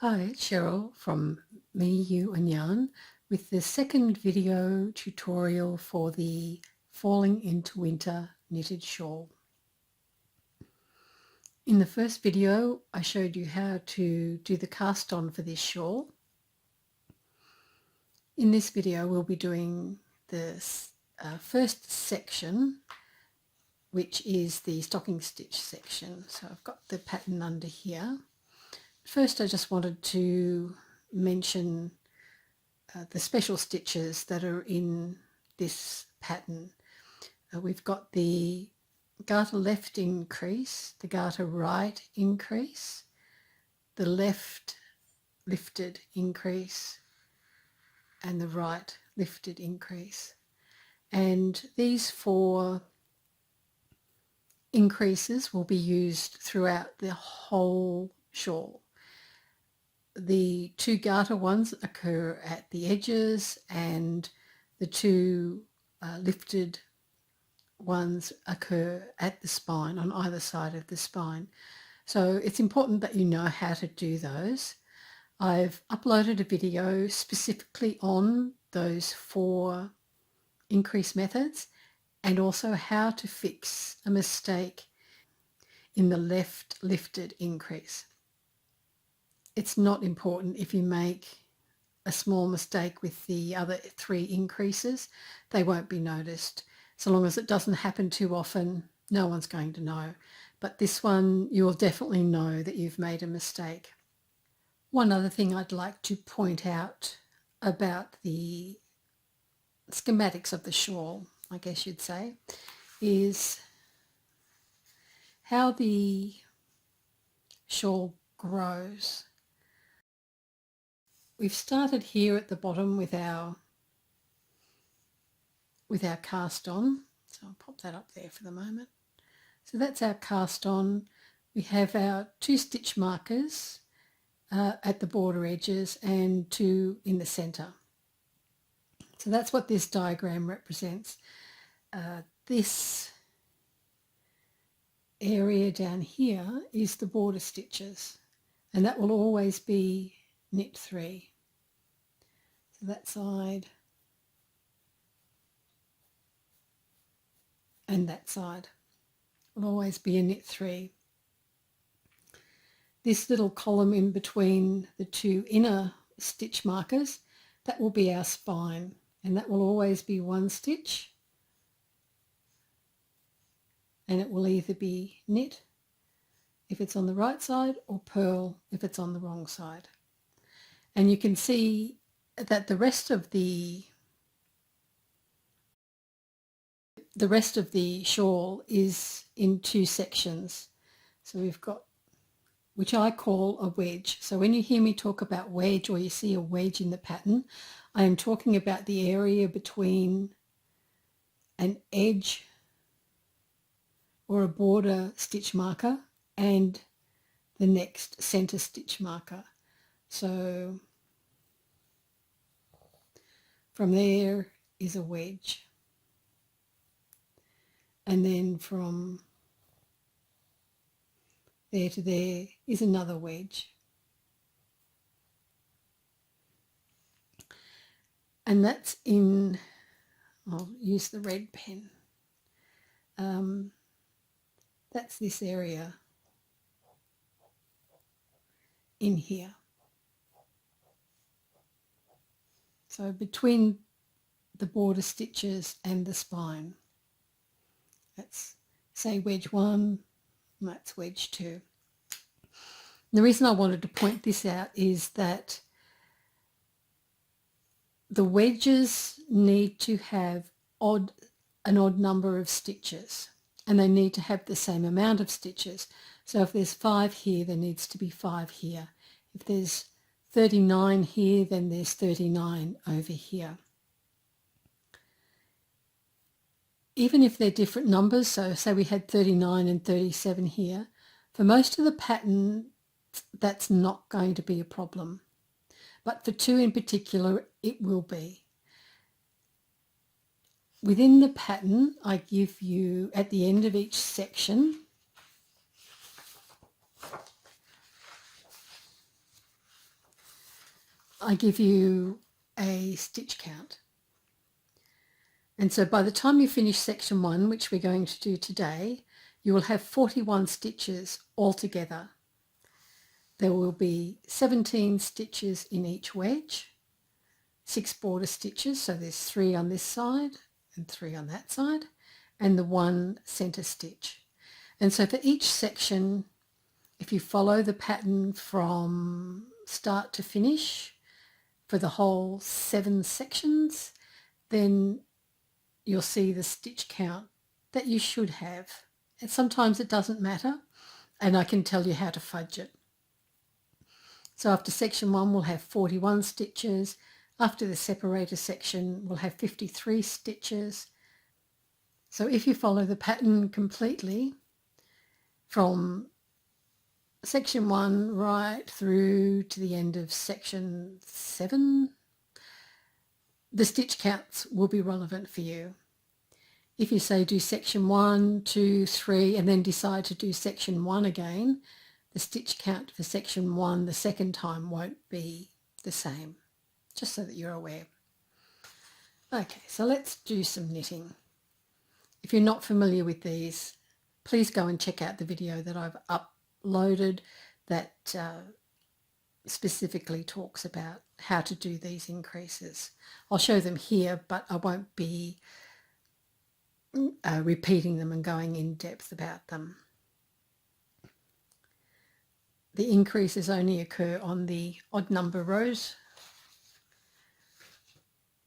Hi, it's Cheryl from Me, You and Yarn with the second video tutorial for the Falling into Winter knitted shawl. In the first video, I showed you how to do the cast on for this shawl. In this video, we'll be doing the first section, which is the stocking stitch section. So I've got the pattern under here. First, I just wanted to mention the special stitches that are in this pattern. We've got the garter left increase, the garter right increase, the left lifted increase, and the right lifted increase. And these four increases will be used throughout the whole shawl. The two garter ones occur at the edges, and the two lifted ones occur at the spine, on either side of the spine. So it's important that you know how to do those. I've uploaded a video specifically on those four increase methods and also how to fix a mistake in the left lifted increase. It's not important if you make a small mistake with the other three increases. They won't be noticed. So long as it doesn't happen too often, no one's going to know. But this one, you'll definitely know that you've made a mistake. One other thing I'd like to point out about the schematics of the shawl, I guess you'd say, is how the shawl grows. We've started here at the bottom with our cast on. So I'll pop that up there for the moment. So that's our cast on. We have our two stitch markers at the border edges and two in the center. So that's what this diagram represents. This area down here is the border stitches, and that will always be knit 3. So that side and that side will always be a knit 3. This little column in between the two inner stitch markers, that will be our spine, and that will always be 1 stitch, and it will either be knit if it's on the right side or purl if it's on the wrong side. And you can see that the rest of the shawl is in 2 sections. So we've got, which I call a wedge. So when you hear me talk about wedge, or you see a wedge in the pattern, I am talking about the area between an edge or a border stitch marker and the next center stitch marker. So from there is a wedge, and then from there to there is another wedge. And that's in, I'll use the red pen. That's this area in here. So between the border stitches and the spine. That's, say, wedge 1, and that's wedge 2. The reason I wanted to point this out is that the wedges need to have an odd number of stitches, and they need to have the same amount of stitches. So if there's 5 here, there needs to be 5 here. If there's 39 here, then there's 39 over here. Even if they're different numbers, so say we had 39 and 37 here, for most of the pattern, that's not going to be a problem. But for 2 in particular, it will be. Within the pattern, I give you, at the end of each section, I give you a stitch count. And so by the time you finish section 1, which we're going to do today, you will have 41 stitches altogether. There will be 17 stitches in each wedge, 6 border stitches, so there's 3 on this side and 3 on that side, and the 1 centre stitch. And so for each section, if you follow the pattern from start to finish for the whole 7 sections, then you'll see the stitch count that you should have. And sometimes it doesn't matter, and I can tell you how to fudge it. So after section 1, we'll have 41 stitches. After the separator section, we'll have 53 stitches. So if you follow the pattern completely from section 1 right through to the end of section 7, the stitch counts will be relevant for you. If you say do section 1, 2, 3 and then decide to do section 1 again, the stitch count for section 1 the second time won't be the same, just so that you're aware. Okay, so let's do some knitting. If you're not familiar with these, please go and check out the video that I've uploaded that specifically talks about how to do these increases. I'll show them here, but I won't be repeating them and going in depth about them. The increases only occur on the odd number rows,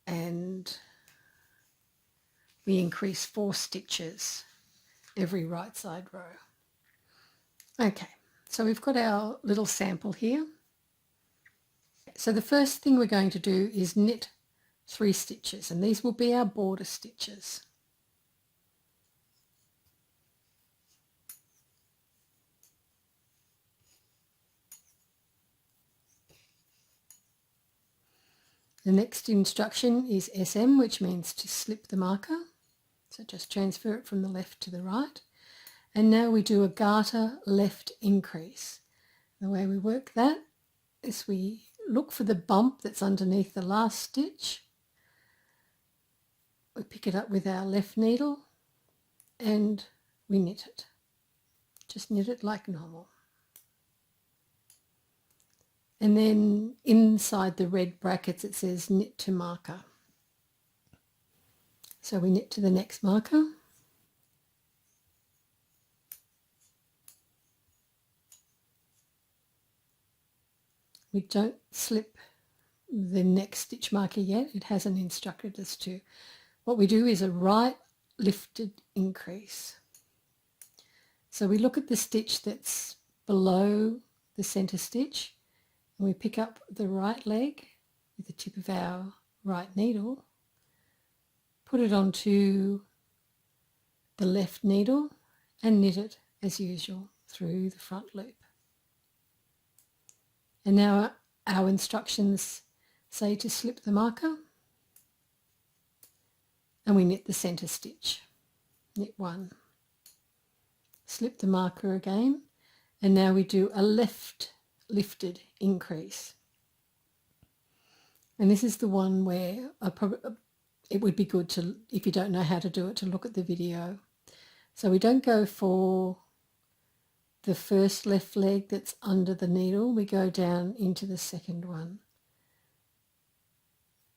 and we increase 4 stitches every right side row. Okay, so we've got our little sample here. So the first thing we're going to do is knit 3 stitches, and these will be our border stitches. The next instruction is SM, which means to slip the marker. So just transfer it from the left to the right. And now we do a garter left increase. The way we work that is we look for the bump that's underneath the last stitch. We pick it up with our left needle and we knit it. Just knit it like normal. And then inside the red brackets it says knit to marker. So we knit to the next marker. We don't slip the next stitch marker yet. It hasn't instructed us to. What we do is a right lifted increase. So we look at the stitch that's below the center stitch, and we pick up the right leg with the tip of our right needle, put it onto the left needle and knit it as usual through the front loop. And now our instructions say to slip the marker, and we knit the center stitch. Knit 1, slip the marker again, and now we do a left lifted increase. And this is the one where it would be good to, if you don't know how to do it, to look at the video. So we don't go for the first left leg that's under the needle, we go down into the second one.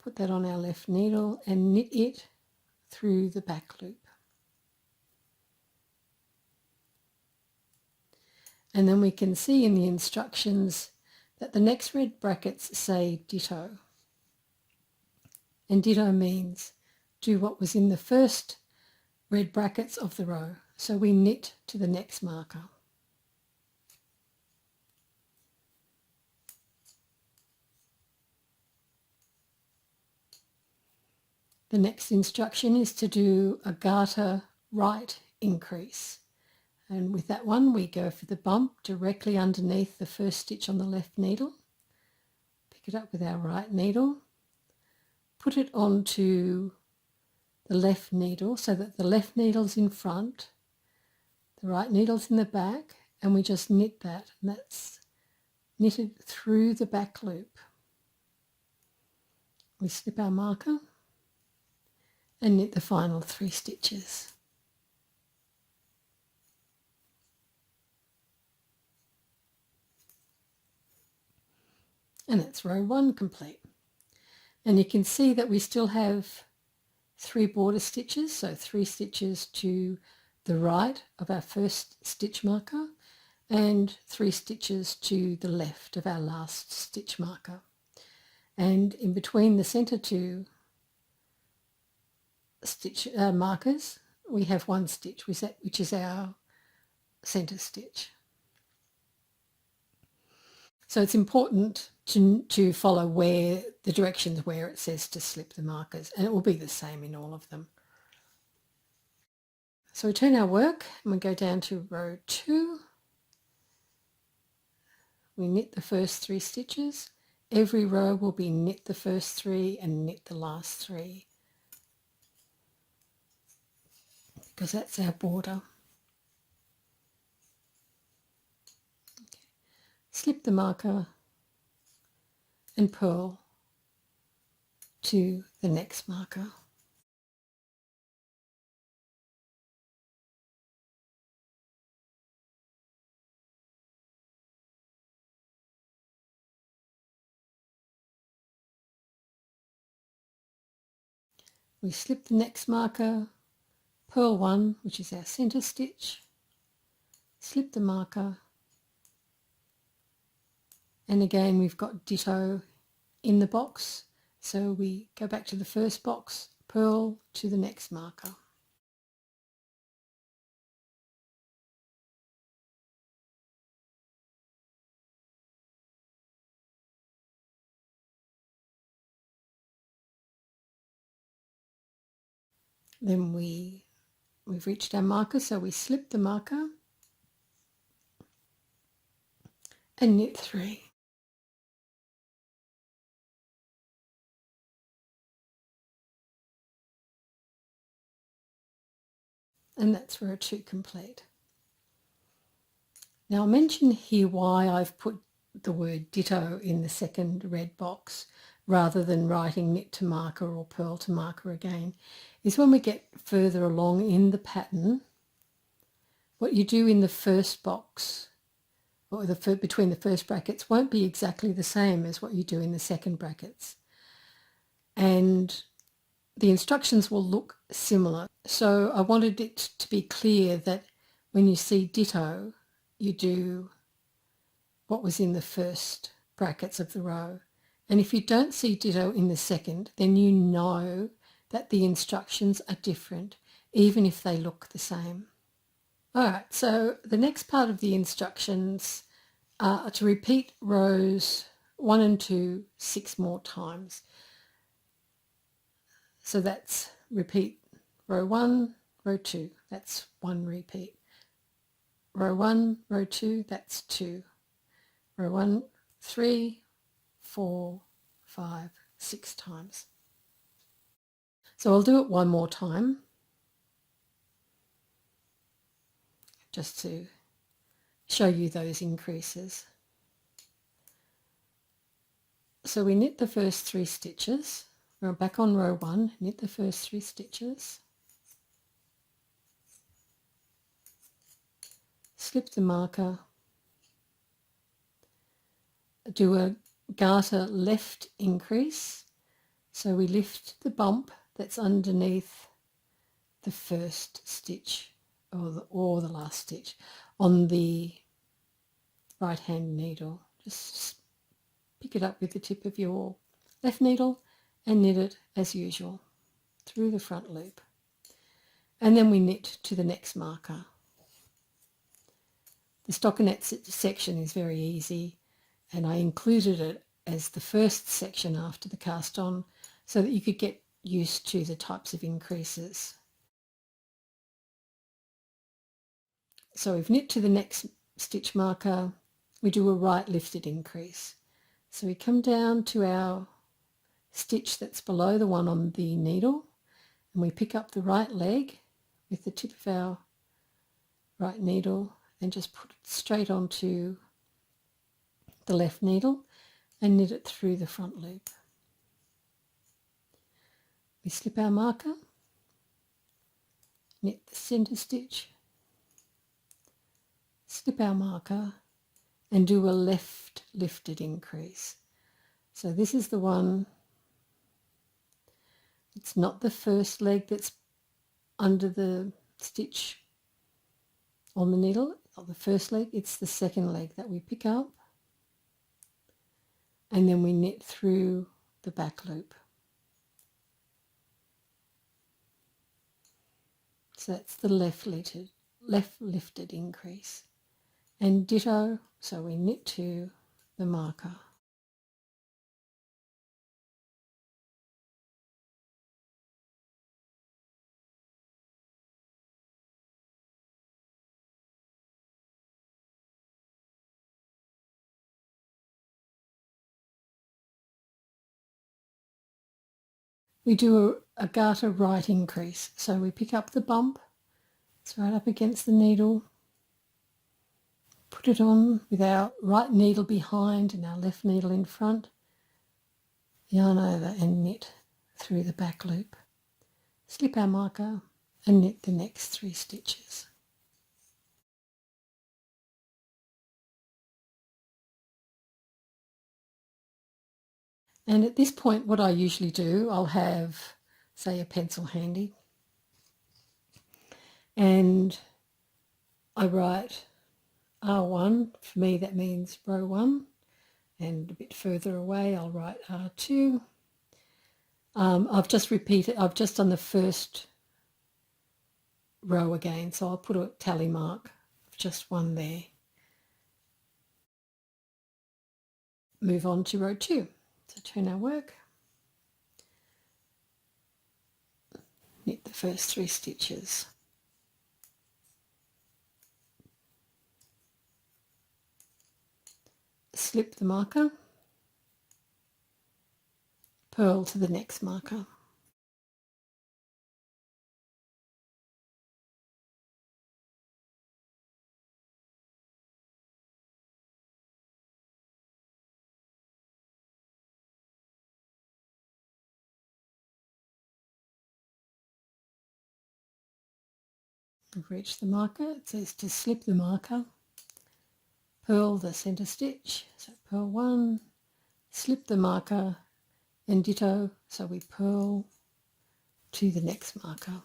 Put that on our left needle and knit it through the back loop. And then we can see in the instructions that the next red brackets say ditto. And ditto means do what was in the first red brackets of the row. So we knit to the next marker. The next instruction is to do a garter right increase. And with that one, we go for the bump directly underneath the first stitch on the left needle. Pick it up with our right needle. Put it onto the left needle so that the left needle's in front, the right needle's in the back, and we just knit that. And that's knitted through the back loop. We slip our marker and knit the final 3 stitches. And that's row 1 complete. And you can see that we still have 3 border stitches, so 3 stitches to the right of our first stitch marker and 3 stitches to the left of our last stitch marker. And in between the centre 2 stitch markers, we have 1 stitch, which is our centre stitch. So it's important to follow the directions where it says to slip the markers, and it will be the same in all of them. So we turn our work and we go down to row 2. We knit the first 3 stitches. Every row will be knit the first 3 and knit the last 3, because that's our border. Slip the marker and purl to the next marker. We slip the next marker, purl 1, which is our centre stitch, slip the marker, and again we've got ditto in the box, so we go back to the first box, purl to the next marker. Then we've reached our marker, so we slip the marker and knit 3. And that's row 2 complete. Now I'll mention here why I've put the word ditto in the second red box rather than writing knit to marker or purl to marker again, is when we get further along in the pattern, what you do in the first box or between the first brackets won't be exactly the same as what you do in the second brackets. And the instructions will look similar. So I wanted it to be clear that when you see ditto, you do what was in the first brackets of the row. And if you don't see ditto in the second, then you know that the instructions are different, even if they look the same. All right, so the next part of the instructions are to repeat rows 1 and 2 6 more times. So that's repeat row 1, row 2, that's 1 repeat. Row 1, row 2, that's 2. Row 1, 3, 4, 5, 6 times. So I'll do it one more time, just to show you those increases. So we knit the first 3 stitches. We're back on row 1, knit the first 3 stitches, slip the marker, do a garter left increase, so we lift the bump that's underneath the first stitch or the last stitch on the right hand needle. Just pick it up with the tip of your left needle and knit it as usual through the front loop. And then we knit to the next marker. The stockinette section is very easy, and I included it as the first section after the cast on so that you could get used to the types of increases. So we've knit to the next stitch marker, we do a right lifted increase. So we come down to our stitch that's below the one on the needle, and we pick up the right leg with the tip of our right needle and just put it straight onto the left needle and knit it through the front loop. We slip our marker, knit the centre stitch, slip our marker and do a left lifted increase. So this is the one, it's not the first leg that's under the stitch on the needle, not the first leg, it's the second leg that we pick up and then we knit through the back loop. So that's the left lifted increase. And ditto, so we knit to the marker. We do a garter right increase, so we pick up the bump, it's right up against the needle, put it on with our right needle behind and our left needle in front, yarn over and knit through the back loop, slip our marker and knit the next 3 stitches. And at this point what I usually do, I'll have, say, a pencil handy and I write R1, for me that means row 1, and a bit further away I'll write R2. I've just done the first row again, so I'll put a tally mark of just 1 there. Move on to row 2. So turn our work, knit the first 3 stitches. Slip the marker, purl to the next marker. We've reached the marker, it says to slip the marker, purl the centre stitch, so purl 1, slip the marker and ditto, so we purl to the next marker.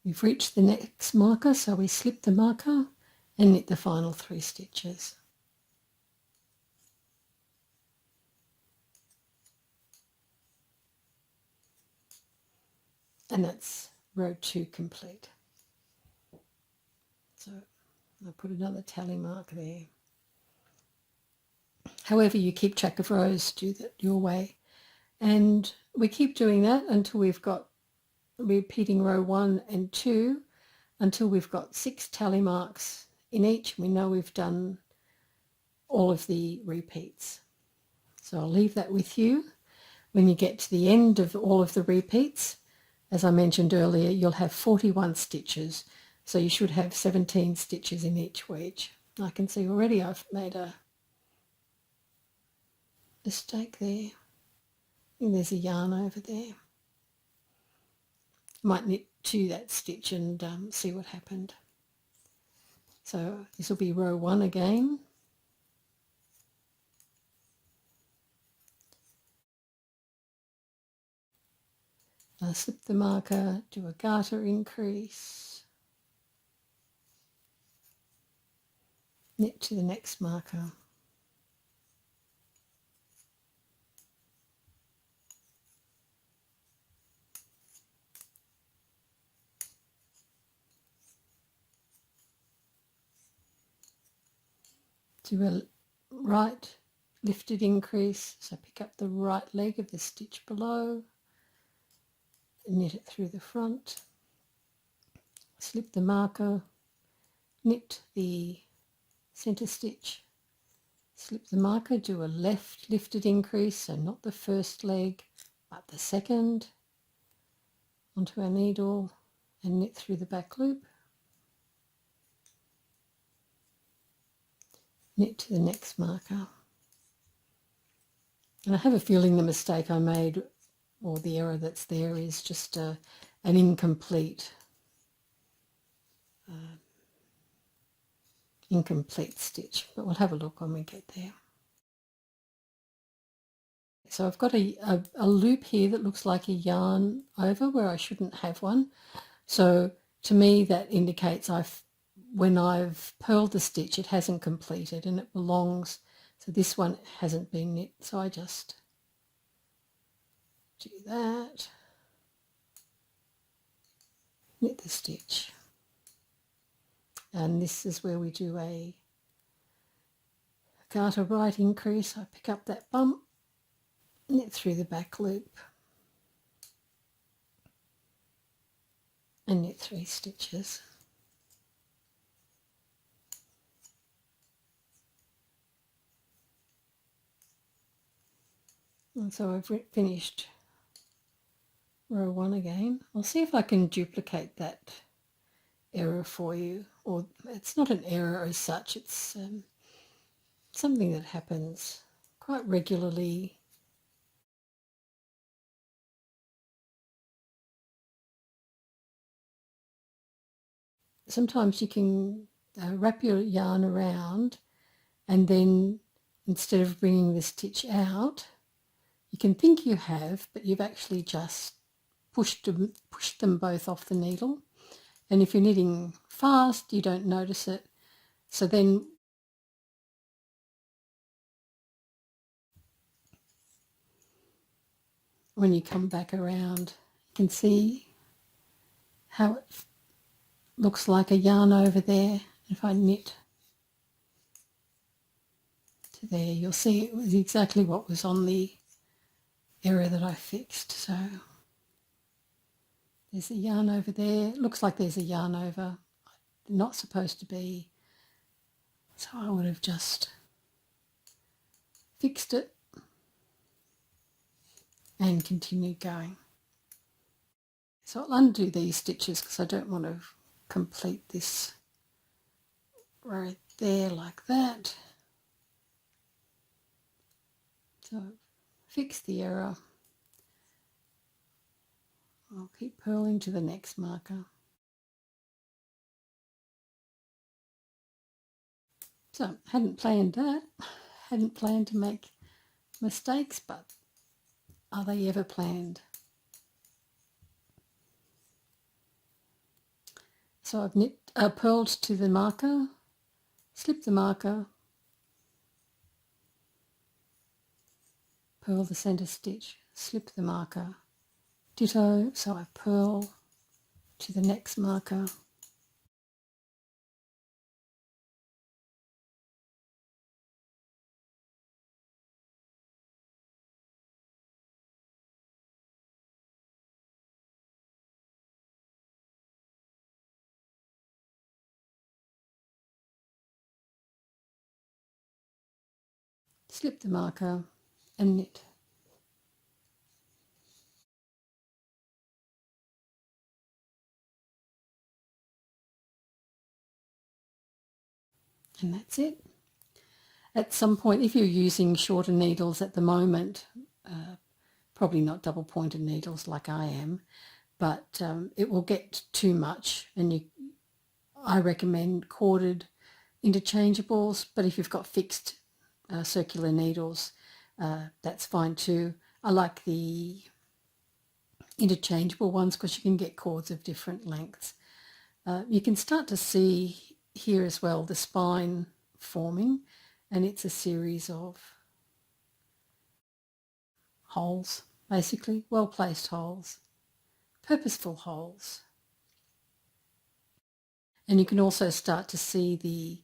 We've reached the next marker, so we slip the marker and knit the final 3 stitches. And that's row 2 complete. So I'll put another tally mark there. However you keep track of rows, do that your way. And we keep doing that until we've got, repeating row 1 and 2 until we've got 6 tally marks in each. We know we've done all of the repeats. So I'll leave that with you. When you get to the end of all of the repeats, as I mentioned earlier, you'll have 41 stitches. So you should have 17 stitches in each wedge. I can see already I've made a mistake there. I think there's a yarn over there. Might knit to that stitch and see what happened. So this will be row 1 again. I'll slip the marker, do a garter increase, knit to the next marker. Do a right lifted increase, so pick up the right leg of the stitch below, knit it through the front, slip the marker, knit the centre stitch, Slip the marker, do a left lifted increase, so not the first leg but the second, onto our needle and knit through the back loop. Knit to the next marker. And I have a feeling the mistake I made, or the error that's there, is just an incomplete stitch, but we'll have a look when we get there. So I've got a loop here that looks like a yarn over where I shouldn't have one. So to me that indicates when I've purled the stitch it hasn't completed and it belongs, so this one hasn't been knit, so I just do that, knit the stitch, and this is where we do a garter right increase. I pick up that bump, knit through the back loop and knit 3 stitches. And so I've finished row 1 again. I'll see if I can duplicate that error for you, or it's not an error as such, it's something that happens quite regularly. Sometimes you can wrap your yarn around and then instead of bringing the stitch out, you can think you have, but you've actually just pushed them both off the needle. And if you're knitting fast, you don't notice it. So then when you come back around, you can see how it looks like a yarn over there. If I knit to there, you'll see it was exactly what was on the error that I fixed. So there's a yarn over there. It looks like there's a yarn over. Not supposed to be. So I would have just fixed it and continued going. So I'll undo these stitches because I don't want to complete this right there like that. So fix the error. I'll keep purling to the next marker. So hadn't planned that. Hadn't planned to make mistakes, but are they ever planned? So I've purled to the marker, slip the marker, purl the centre stitch, slip the marker, ditto, so I purl to the next marker, slip the marker and knit. And that's it. At some point, if you're using shorter needles at the moment, probably not double pointed needles like I am, but it will get too much, and I recommend corded interchangeables, but if you've got fixed circular needles, that's fine too. I like the interchangeable ones because you can get cords of different lengths. You can start to see here as well the spine forming, and it's a series of holes, basically, well-placed holes, purposeful holes. And you can also start to see the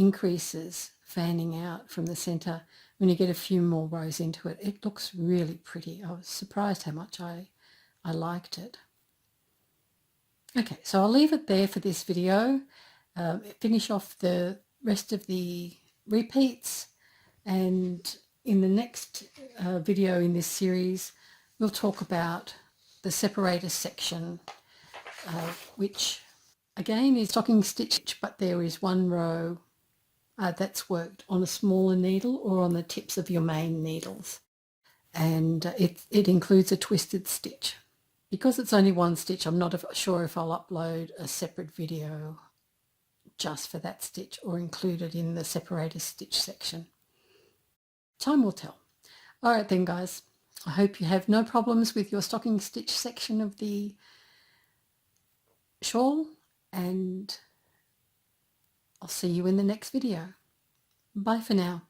increases fanning out from the centre. When you get a few more rows into it, it looks really pretty. I was surprised how much I liked it. Okay, so I'll leave it there for this video. Finish off the rest of the repeats, And in the next video in this series, we'll talk about the separator section, which again is stocking stitch, but there is one row that's worked on a smaller needle or on the tips of your main needles. And it includes a twisted stitch. Because it's only one stitch, I'm not sure if I'll upload a separate video just for that stitch or include it in the separator stitch section. Time will tell. All right then, guys. I hope you have no problems with your stocking stitch section of the shawl, and I'll see you in the next video. Bye for now.